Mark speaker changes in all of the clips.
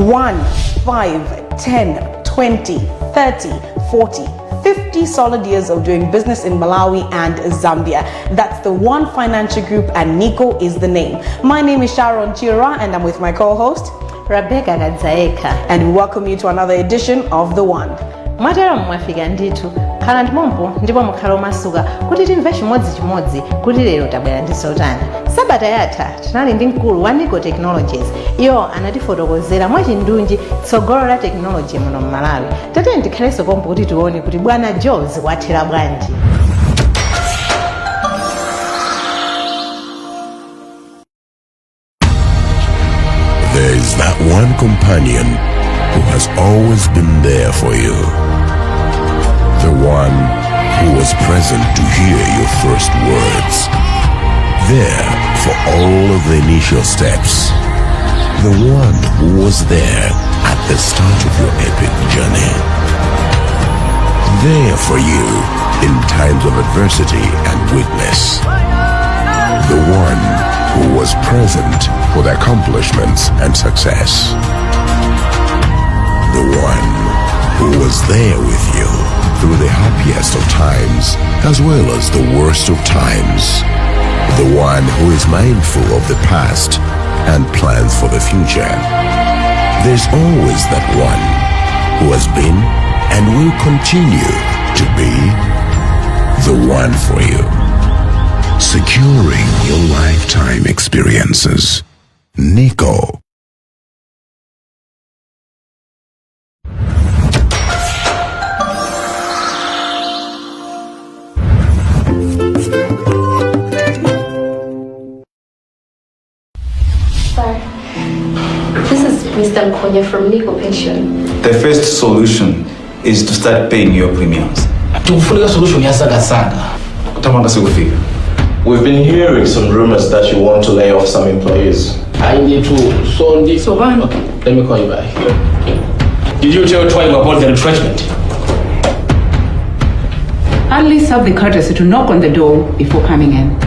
Speaker 1: 1, 5, 10, 20, 30, 40, 50 solid years of doing business in Malawi and Zambia. That's the One Financial Group, and Nico is the name. My name is Sharon Chira, and I'm with my co-host
Speaker 2: Rebecca Gadzaeka,
Speaker 1: and we welcome you to another edition of The One.
Speaker 2: Matera mwafika nditu khala ndimompo ndipo mukhala omasuka kuti timve chimodzimodzi kuti lero tabwera ndi zotani. Sabata yatha tinali ndi mkulu wa Nico Technologies. Iyo anatifotokozera mwachindunji tsogolo la technology muno Malawi. Tate ndikhalenso kompo kuti tione kuti bwana Jones wathera bwanji.
Speaker 3: There is that one companion who has always been there for you. The one who was present to hear your first words. There for all of the initial steps. The one who was there at the start of your epic journey. There for you in times of adversity and weakness. The one who was present for the accomplishments and success. The one who was there with you through the happiest of times as well as the worst of times. The one who is mindful of the past and plans for the future. There's always that one who has been and will continue to be the one for you. Securing your lifetime experiences. Nico.
Speaker 4: This is Mr. Mkonya from Nico Pension.
Speaker 5: The first solution is to start paying your premiums.
Speaker 6: Solution ya saga saga.
Speaker 5: Utamanga sikufika.
Speaker 7: We've been hearing some rumors that you want to lay off some employees.
Speaker 6: I need to so man. Okay, let me call you back. Did you tell Twain about the retrenchment?
Speaker 8: At least have the courtesy to knock on the door before coming in.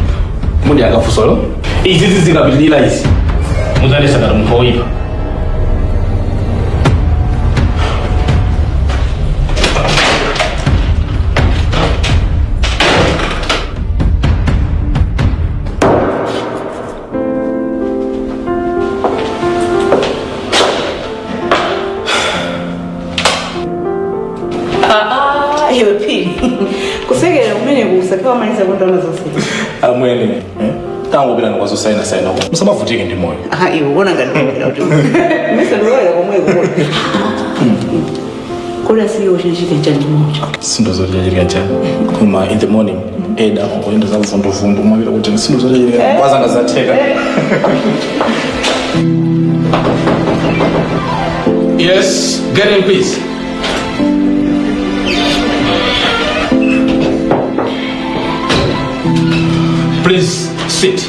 Speaker 6: Mundi akafusolo. Izi zingabilila izi. Muzale sagara mkoiba.
Speaker 1: kusegera umene kusakiwa malisa kundona zonse
Speaker 6: Amwene. Tangu bila ngwazo saina huko. Msama vutike ndi moyo.
Speaker 1: iwe ubona ngati kuti misa ndoya komwe kuona kula siyo shinshike njani moja
Speaker 6: Sindo zote jiri njani. Kuma in the morning eda ngoenda za mfundu mwabira kuti sindo zote jiri kwanza ngazateka. Yes, get in please. Please sit.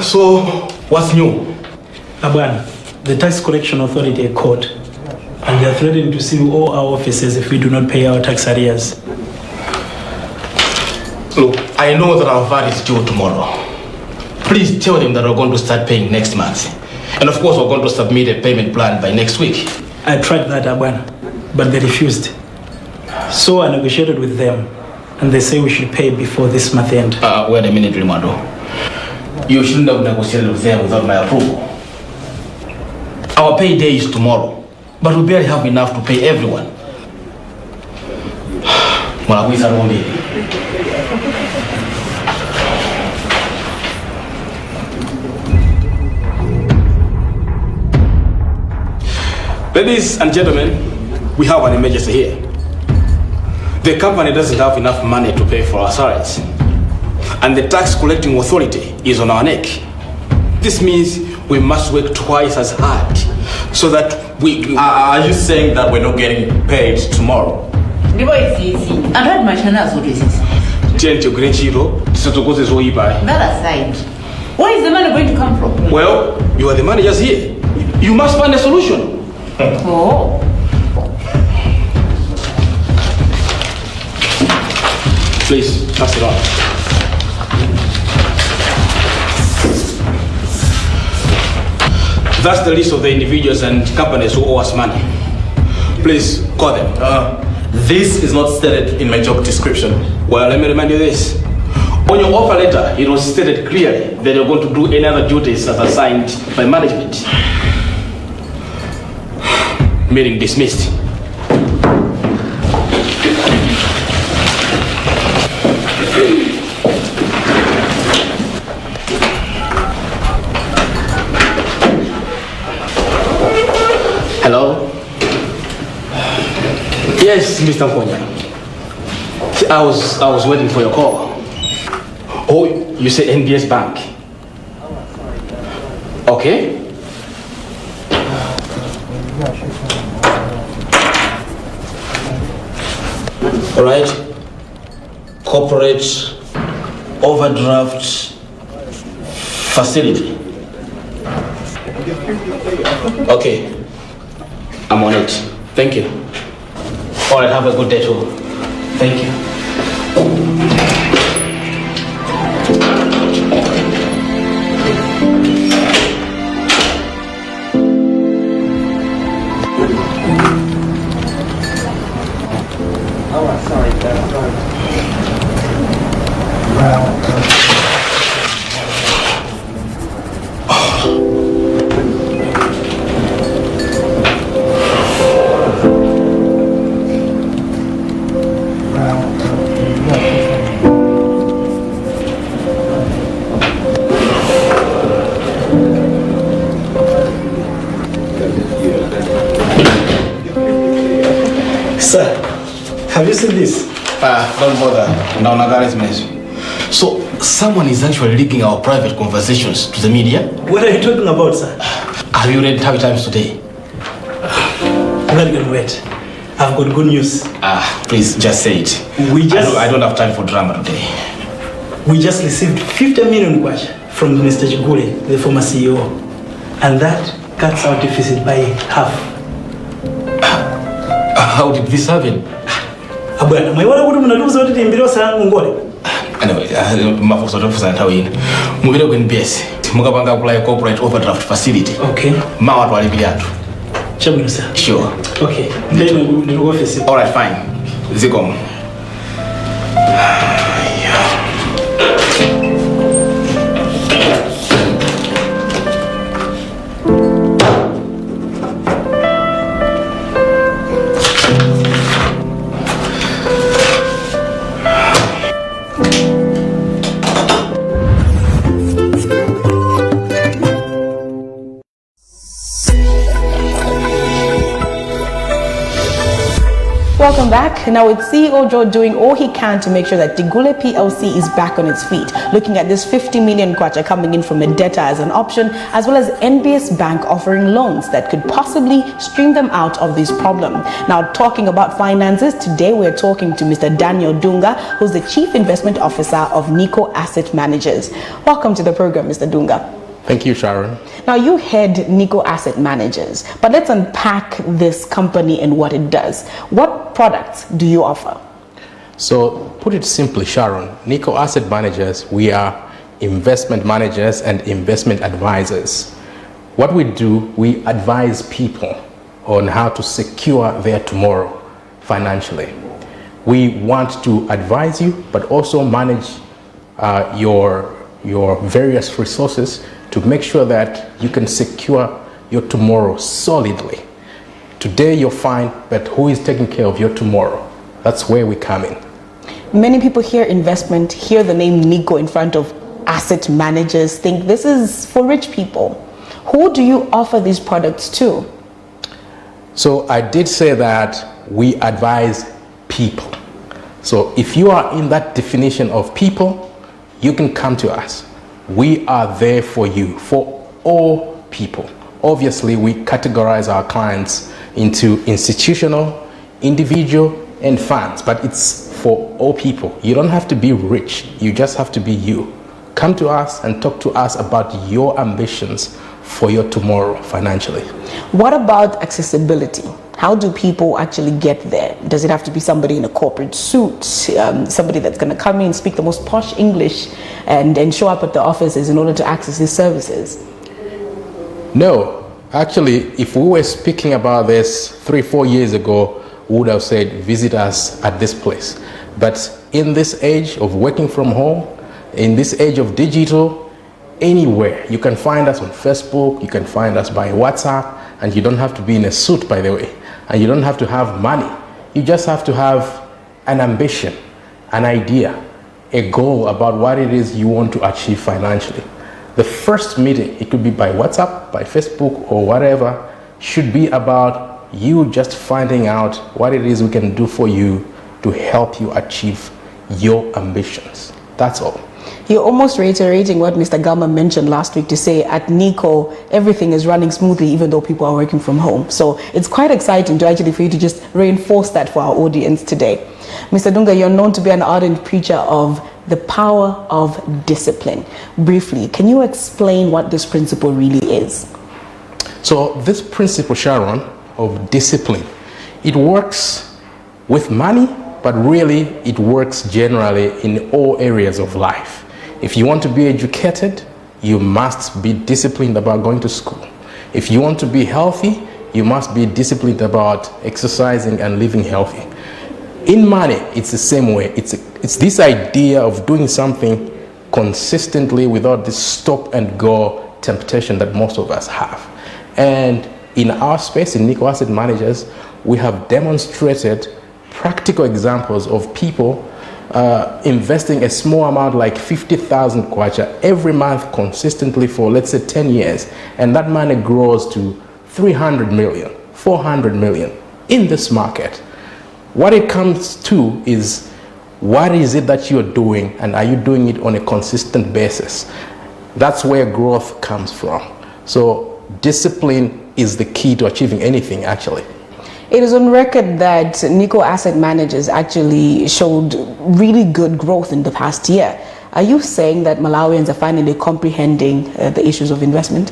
Speaker 6: So, what's new?
Speaker 9: Abana, the Tax Collection Authority called, and they are threatening to sue all our offices if we do not pay our tax arrears.
Speaker 6: Look, I know that our VAT is due tomorrow. Please tell them that we're going to start paying next month. And of course, we're going to submit a payment plan by next week.
Speaker 9: I tried that, Abana, but they refused. So I negotiated with them, and they say we should pay before this month end.
Speaker 6: Wait a minute, Rimando. You shouldn't have negotiated with them without my approval. Our payday is tomorrow, but we barely have enough to pay everyone. Ladies and gentlemen, we have an emergency here. The company doesn't have enough money to pay for our salaries, and the tax collecting authority is on our neck. This means we must work twice as hard so that we...
Speaker 7: Are you saying that we're not getting paid tomorrow?
Speaker 8: That aside, where is the money going to come from?
Speaker 6: Well, you are the managers here. You must find a solution.
Speaker 8: Oh.
Speaker 6: Please, pass it on. That's the list of the individuals and companies who owe us money. Please call them.
Speaker 7: This is not stated in my job description.
Speaker 6: Well, let me remind you this. On your offer letter, it was stated clearly that you're going to do any other duties as assigned by management. Meeting dismissed. Hello? Yes, Mr. Nkonya. I was waiting for your call. Oh, you said NBS Bank. Okay. All right. Corporate overdraft facility. Okay. I'm on it. Thank you. All right, have a good day too. Thank you.
Speaker 9: Sir, have you seen this?
Speaker 6: Don't bother. Now Nagara is messy. So, someone is actually leaking our private conversations to the media?
Speaker 9: What are you talking about, sir?
Speaker 6: Have you read Happy Times today?
Speaker 9: I'm not going to wait. I've got good news.
Speaker 6: Please, just say it. I don't have time for drama today.
Speaker 9: We just received 50 million kwacha from Mr. Chigule, the former CEO. And that cuts our deficit by half.
Speaker 6: How did this happen? Anyway, muvire ku NBS mukapanga apply corporate overdraft facility.
Speaker 9: Okay.
Speaker 6: Mawa twalipiratu.
Speaker 9: Chabwino sir.
Speaker 6: Sure.
Speaker 9: Okay. Then we'll go office.
Speaker 6: All right, fine. Zikomo.
Speaker 1: Welcome back. Now it's CEO Joe doing all he can to make sure that Tigule PLC is back on its feet, looking at this 50 million kwacha coming in from a debtor as an option, as well as NBS Bank offering loans that could possibly stream them out of this problem. Now, talking about finances, today we're talking to Mr. Daniel Dunga, who's the Chief Investment Officer of Nico Asset Managers. Welcome to the program, Mr. Dunga.
Speaker 10: Thank you, Sharon.
Speaker 1: Now, you head Nico Asset Managers, but let's unpack this company and what it does. What products do you offer?
Speaker 10: So, put it simply, Sharon, Nico Asset Managers, we are investment managers and investment advisors. What we do, we advise people on how to secure their tomorrow financially. We want to advise you, but also manage your various resources to make sure that you can secure your tomorrow solidly. Today you're fine, but who is taking care of your tomorrow? That's where we come in.
Speaker 1: Many people hear investment, hear the name Nico in front of asset managers, think this is for rich people. Who do you offer these products to?
Speaker 10: So I did say that we advise people. So if you are in that definition of people, you can come to us. We are there for you, for all people. Obviously, we categorize our clients into institutional, individual, and funds, but it's for all people. You don't have to be rich, you just have to be you. Come to us and talk to us about your ambitions for your tomorrow financially.
Speaker 1: What about accessibility? How do people actually get there? Does it have to be somebody in a corporate suit, somebody that's going to come in and speak the most posh English and show up at the offices in order to access these services?
Speaker 10: No, Actually, if we were speaking about this 3-4 years ago, we would have said, visit us at this place. But in this age of working from home, in this age of digital, anywhere, you can find us on Facebook, you can find us by WhatsApp, and you don't have to be in a suit, by the way, and you don't have to have money. You just have to have an ambition, an idea, a goal about what it is you want to achieve financially. The first meeting, it could be by WhatsApp, by Facebook, or whatever, should be about you just finding out what it is we can do for you to help you achieve your ambitions. That's all.
Speaker 1: You're almost reiterating what Mr. Gama mentioned last week to say at Nico, everything is running smoothly even though people are working from home. So it's quite exciting to actually for you to just reinforce that for our audience today. Mr. Dunga, you're known to be an ardent preacher of the power of discipline. Briefly, can you explain what this principle really is?
Speaker 10: So this principle, Sharon, of discipline, it works with money, but really it works generally in all areas of life. If you want to be educated, you must be disciplined about going to school. If you want to be healthy, you must be disciplined about exercising and living healthy. In money, it's the same way. It's this idea of doing something consistently without this stop and go temptation that most of us have. And in our space, in Nico Asset Managers, we have demonstrated practical examples of people investing a small amount like 50,000 kwacha every month consistently for, let's say, 10 years. And that money grows to 300 million, 400 million in this market. What it comes to is, what is it that you're doing, and are you doing it on a consistent basis? That's where growth comes from. So discipline is the key to achieving anything, actually.
Speaker 1: It is on record that Nico Asset Managers actually showed really good growth in the past year. Are you saying that Malawians are finally comprehending the issues of investment?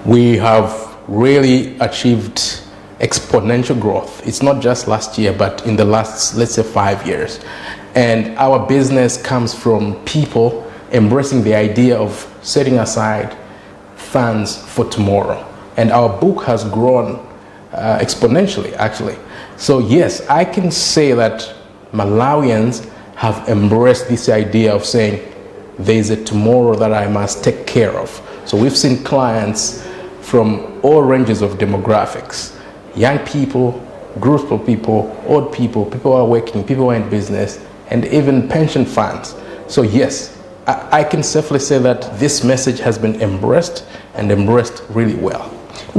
Speaker 10: We have really achieved exponential growth. It's not just last year, but in the last, let's say, 5 years. And our business comes from people embracing the idea of setting aside funds for tomorrow. And our book has grown exponentially, actually. So yes, I can say that Malawians have embraced this idea of saying there is a tomorrow that I must take care of. So we've seen clients from all ranges of demographics: young people, groups of people, old people, people who are working, people who are in business, and even pension funds. So yes, I can safely say that this message has been embraced, and embraced really well.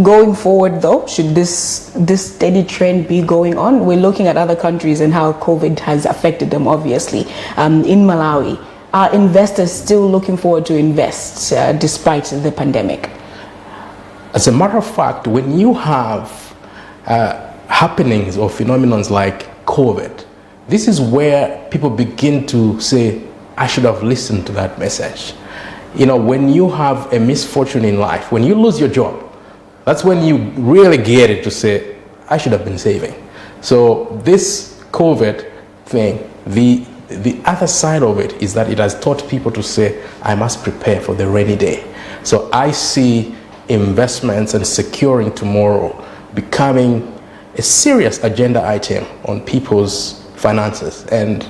Speaker 1: Going forward though, should this steady trend be going on? We're looking at other countries and how COVID has affected them, obviously. In Malawi, are investors still looking forward to invest despite the pandemic?
Speaker 10: As a matter of fact, when you have happenings or phenomenons like COVID, this is where people begin to say, I should have listened to that message. You know, when you have a misfortune in life, when you lose your job, that's when you really get it to say, I should have been saving. So this COVID thing, the other side of it is that it has taught people to say, I must prepare for the rainy day. So I see investments and securing tomorrow becoming a serious agenda item on people's finances. And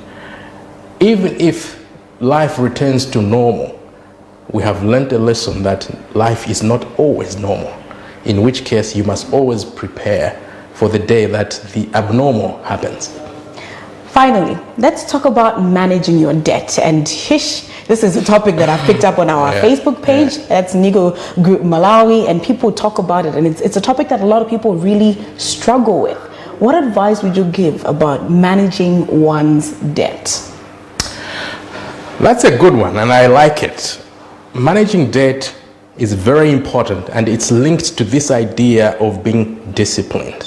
Speaker 10: even if life returns to normal, we have learned a lesson that life is not always normal, in which case you must always prepare for the day that the abnormal happens.
Speaker 1: Finally, let's talk about managing your debt. And this is a topic that I've picked up on our Facebook page. That's Nico Group Malawi, and people talk about it. And it's a topic that a lot of people really struggle with. What advice would you give about managing one's debt?
Speaker 10: That's a good one, and I like it. Managing debt is very important, and it's linked to this idea of being disciplined.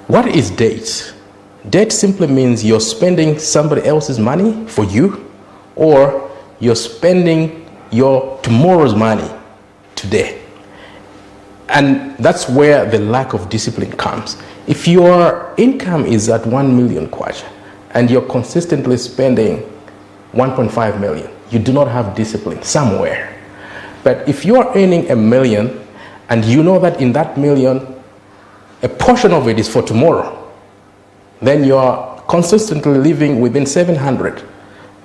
Speaker 10: What is debt? Debt simply means you're spending somebody else's money for you, or you're spending your tomorrow's money today. And that's where the lack of discipline comes. If your income is at 1 million kwacha and you're consistently spending 1.5 million, you do not have discipline somewhere. But if you are earning $1 million and you know that in that $1 million, a portion of it is for tomorrow, then you are consistently living within 700.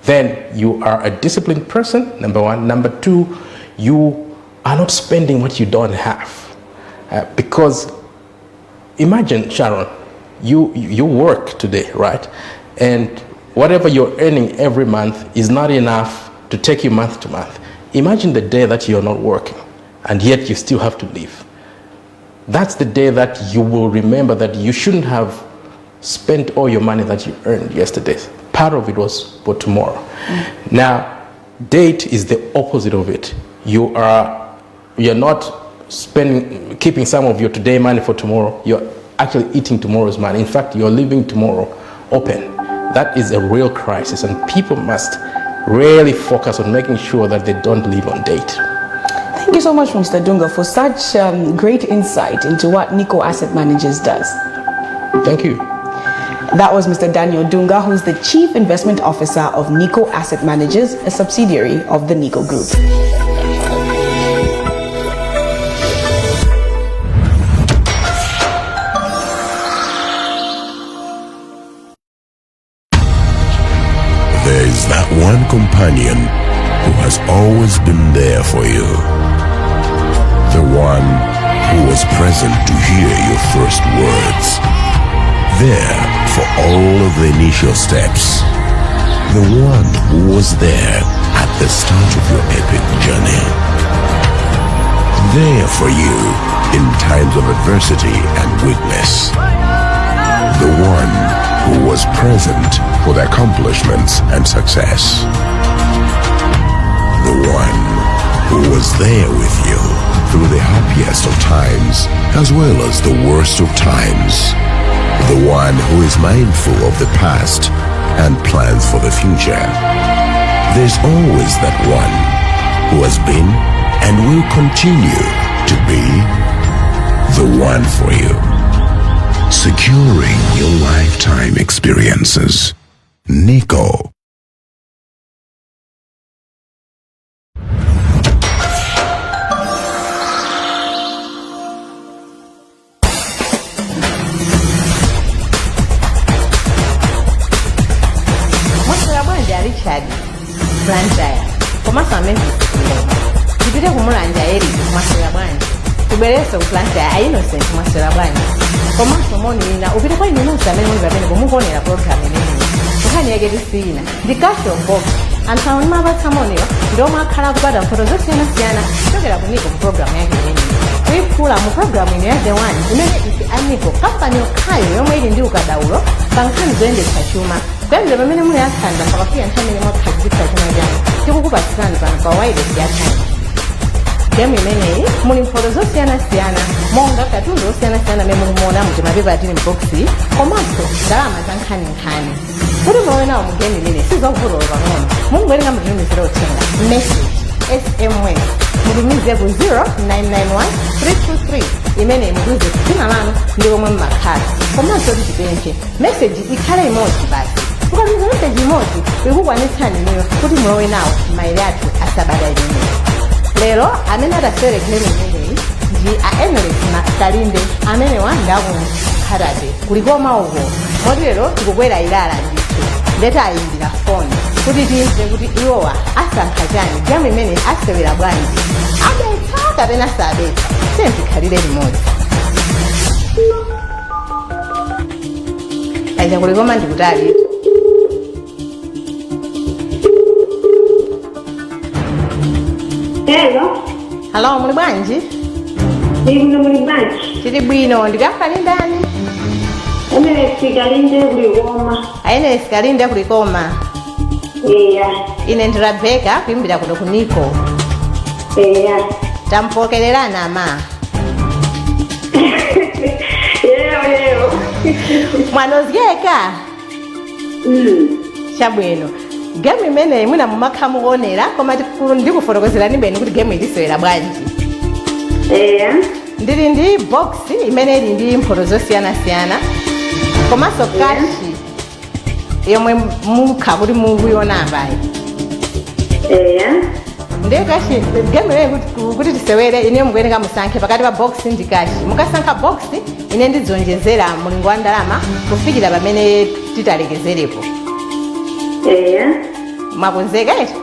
Speaker 10: Then you are a disciplined person, number one. Number two, you are not spending what you don't have. Because imagine, Sharon, you work today, right? And whatever you're earning every month is not enough to take you month to month. Imagine the day that you're not working and yet you still have to live. That's the day that you will remember that you shouldn't have spent all your money that you earned yesterday. Part of it was for tomorrow. Now, date is the opposite of it. You're not keeping some of your today money for tomorrow. You're actually eating tomorrow's money. In fact, you're leaving tomorrow open. That is a real crisis, and people must really focus on making sure that they don't live on date.
Speaker 1: Thank you so much, Mr. Dunga, for such great insight into what Nico Asset Managers does.
Speaker 10: Thank you.
Speaker 1: That was Mr. Daniel Dunga, who's the Chief Investment Officer of Nico Asset Managers, a subsidiary of the Nico Group.
Speaker 3: There is that one companion who has always been there for you. The one who was present to hear your first words. There for all of the initial steps. The one who was there at the start of your epic journey. There for you in times of adversity and weakness. The one who was present for the accomplishments and success. The one who was there with you through the happiest of times as well as the worst of times. The one who is mindful of the past and plans for the future. There's always that one who has been and will continue to be the one for you. Securing your lifetime experiences. Nico.
Speaker 2: Richard Blantyre komanso amene tipite kumulanja eri mwaswera bwanji tibwereso ku Blantyre a Innocent mwaswera bwanji komanso monina upite kwa inu nonse amene muli pamene kumukuonera program imeneyi nkhani yake tisiyina ndi Cash of Box anthu awo nimapatsa moniwa ndiomwe akhala kupata mphoto zosiyanasiyana kuchokera ku Nico ku program yake imeneyi kuyiphula mu program ino ya The One imene isi a Nico kampani yokhayo yomwe ili ndi ukadaulo pa nkhani zoyendetsa chuma kuyambira pamene muli akhanda pakafika nthawi imene mwakhazikitsa chuma chanu tikukupatsirani pano pa wireless ya time. Gemu imeneyi muli mphoto zosiyanasiyana monga katundu osiyanasiyana amene mulimuona mutimapepa atili mboksi komanso ndalama za nkhani kuti mulowe nawo mu gemu imeneyi sizovutola pang'ono mungowerenga mutumizira uthenga message SMS mutumize ku 0991 323 imeneyi mutumize dzina lanu ndi komwe mmakhala komanso tipemphe message ikhale imodzi basi. Ukatumiza message imodzi ikukwanitsani niyo kuti mulowe nawo maere athu asabata imeneyi. Lero amene atasere gemu imeneyi ndi a Emirates na Kalinde amene wandaku Kharate kulikoma uko moti lero tikukwera Ilala ndithu ndeta ayimbira phone kuti timve kuti iwowa asankha chani gemu imeneyi asewera bwanji abetsa kapena sabetsa tikhalire limodzi. Aija kulikoma ndikutali. Hello, muli bwanji?
Speaker 11: Muli bwanji?
Speaker 2: Tili bwino, ndikafani ndani?
Speaker 11: Emirates Kalinde kulikoma.
Speaker 2: Emirates Kalinde kulikoma. Ine ndi Rebecca kuimbira kuno ku Nico. Tampokelelana ama.
Speaker 11: Yeo.
Speaker 2: Mwanozyeka? Chabwino. Gemu imeneyi mwina mumakhamuonera koma ndikufotokozerani bwino kuti gemu ilisewera bwanji. Ndili ndi box imene ili ndi mphoto zosiyanasiyana komanso kashi yomwe mukha kuti mukuiona apayi. ndiye kashi game yewe kuti tisewere ine mukuyenda musankhe pakati pa box ndi kashi mukasankha box ine ndidzonjezera mulingo wa ndalama kufikira pamene titalekezerepo. Mwakonzeka eti?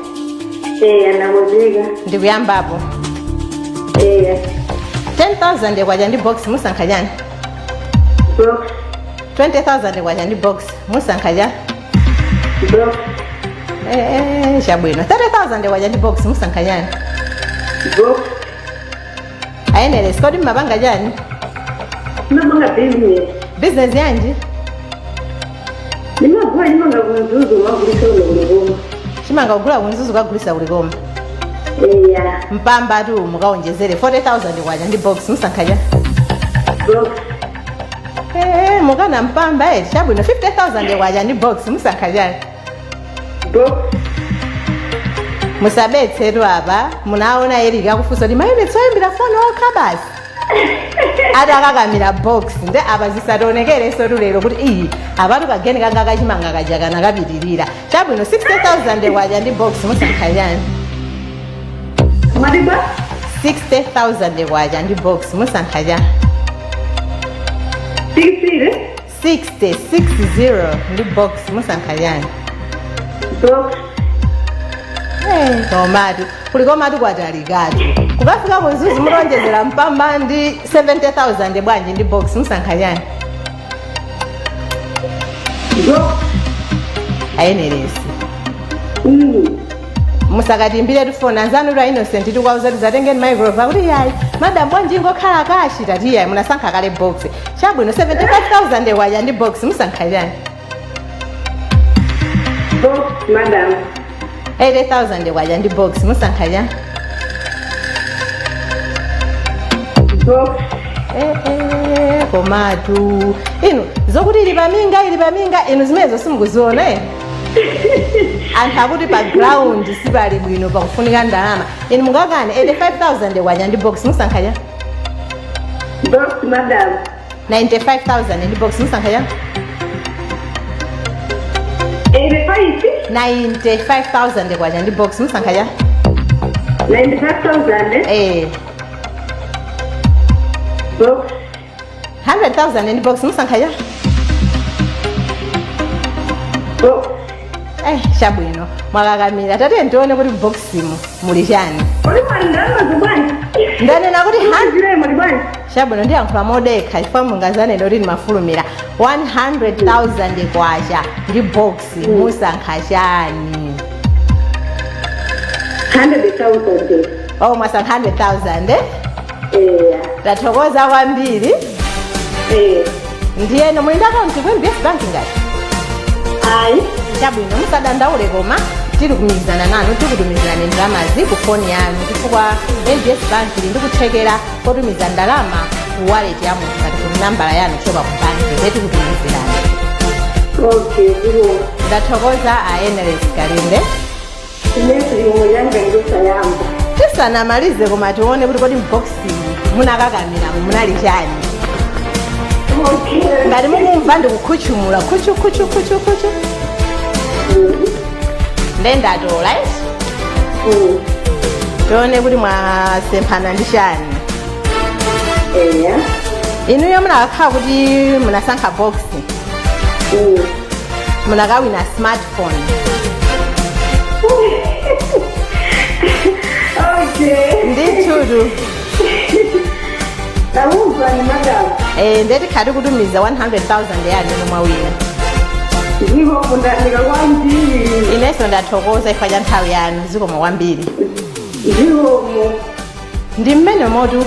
Speaker 11: Nakonzeka.
Speaker 2: Ndikuyambapo. 10,000 kwacha ndi box musankha chani?
Speaker 11: Box.
Speaker 2: 20,000 kwacha ndi box musankha chani?
Speaker 11: Box.
Speaker 2: Chabwino. 30,000 kwacha ndi box musankha chani?
Speaker 11: Box.
Speaker 2: Ayenele sikodi mmapanga chani?
Speaker 11: Mmapanga business.
Speaker 2: Business yanji?
Speaker 11: Nimanga kunzuzu magulisa ulikoma.
Speaker 2: Chimanga kugula kunzuzu kagulisa ulikoma. Mpamba tu mukaonjezere 40,000 kwacha ndi box musankha chani?
Speaker 11: Box.
Speaker 2: Mukana mpamba chabwino 50,000 kwacha ndi box musankha chani?
Speaker 11: Box.
Speaker 2: Musabetsetu apa munaona Erika kufusa kuti mayi betsoyimbira foni okhabasi atakakamira box nde apa zisatonekereso tulero kuti iyi apatu kageni kanga kachimanga kajakana kapitirira chabwino 60,000 kwacha ndi box musankha chani?
Speaker 11: Madiba
Speaker 2: 60,000 kwacha ndi box musankha chani? 60 ndi box musankha chani?
Speaker 11: Box.
Speaker 2: Tomatu kulikomatu kwatalikatu kukafika kunzuzu mulonjezera mpamba ndi 70,000 bwanji ndi box musankha chani?
Speaker 11: Box.
Speaker 2: Ayeneresi musakatimbire tifoni anzanu lwa Innocent tikauza tizatengeni microwave akuti yayi madam bwanji ngokhala kashi tati yayi munasankha kale box chabwino 75,000 kwacha ndi box musankha chani?
Speaker 11: Box madam.
Speaker 2: 80,000 kwacha ndi box musankha chani?
Speaker 11: Box.
Speaker 2: Komatu inu zokuti ili paminga inu zimenezo simukuziona anthu akuti pa ground sipali bwino pakufunika ndalama inu mungakane 85,000 kwacha ndi box musankha chani?
Speaker 11: Box madam.
Speaker 2: 95,000 ndi box musankha chani? 95,000 kwacha ndi box musankha chani?
Speaker 11: 95,000. Box.
Speaker 2: 100,000 ndi box musankha chani?
Speaker 11: Box.
Speaker 2: Chabwino mwakakamira tate ndione kuti boximu muli chani? Ndanena kuti chabwino ndiyankhula modekha chifukwa mungazanene kuti ndimafulumira 100,000 kwacha ndi box musankha chani?
Speaker 11: 100,000.
Speaker 2: Mwasankha 100,000 tathokoza kwambiri. Ndiyeno muli ndi akaunti ku NBS Bank ngati?
Speaker 11: Ayi.
Speaker 2: Chabwino musadandaule koma tiri kumizana nanu tikutumizirani ndalamazi ku foni yanu chifukwa NBS Bank ili ndikuthekera kotumiza ndalama ku wallet ya munthu ngati ku nambala yanu choka ku banki tikutumizirani. Ndathokoza Ayeneresi Kalinde. Tisanamalize koma tione kuti kodi mboxi munakakamira munali chani? Ngati mukumva ndikukhuchumula khuchu ndendatola tione kuti mwasemphana ndi chani? Inuyo munakakhala kuti munasankha box munakawina smartphone. Ndithutu ndeti khati kutumiza 100,000 yanu mwawina. Ineso ndathokoza ifanya nthawi yanu zikomo kwambiri. Ndi mmene motu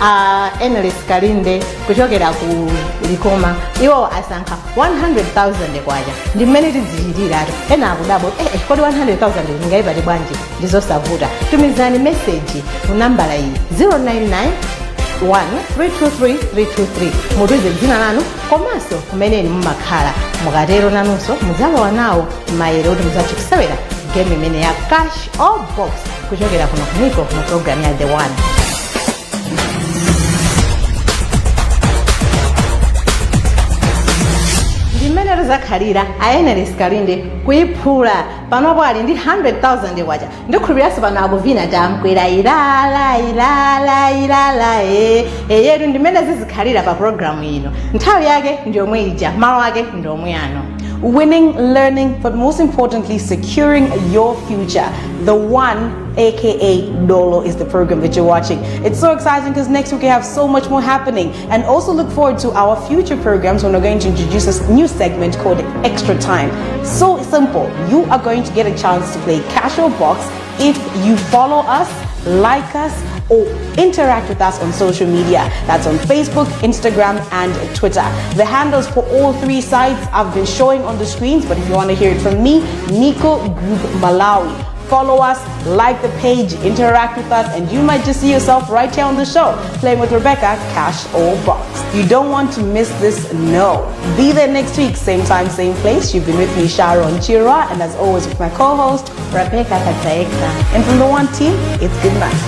Speaker 2: Ayeneresi Kalinde kuchokera ku Likoma iwo asankha 100,000 kwacha ndi mmene tidzichitiratu ena akudabo kodi 100,000 ndingayipati bwanji ndizosavuta tumizani message ku nambala iyi 0991323 mutumize dzina lanu komanso kumeneni mumakhala mukatero nanunso mudzalowa nawo maere kuti mudzathe kusewera game imene ya cash or box kuchokera kuno kuniko mu program ya The One. Ndimene zizakhalira ayenera sikalinde kuyiphula panopo ali ndi 100,000 waja ndikhulupiriranso pano akuvina tamkwera ilala yetu ndimene zizikhalira pa programu ino nthawi yake ndiyomwe ija malo ake ndiyomwe ano.
Speaker 1: Winning, learning, but most importantly, securing your future. The One, aka Dolo, is the program that you're watching. It's so exciting because next week we have so much more happening. And also look forward to our future programs when we're going to introduce a new segment called Extra Time. So simple. You are going to get a chance to play Cash or Box if you follow us, like us, or interact with us on social media. That's on Facebook, Instagram, and Twitter. The handles for all three sites I've been showing on the screens, but if you want to hear it from me, Nico Group Malawi. Follow us, like the page, interact with us, and you might just see yourself right here on the show, playing with Rebecca, Cash or Box. You don't want to miss this, no. Be there next week, same time, same place. You've been with me, Sharon Chira, and as always with my co-host,
Speaker 2: Rebecca Katsaeka.
Speaker 1: And from the One team, it's good night.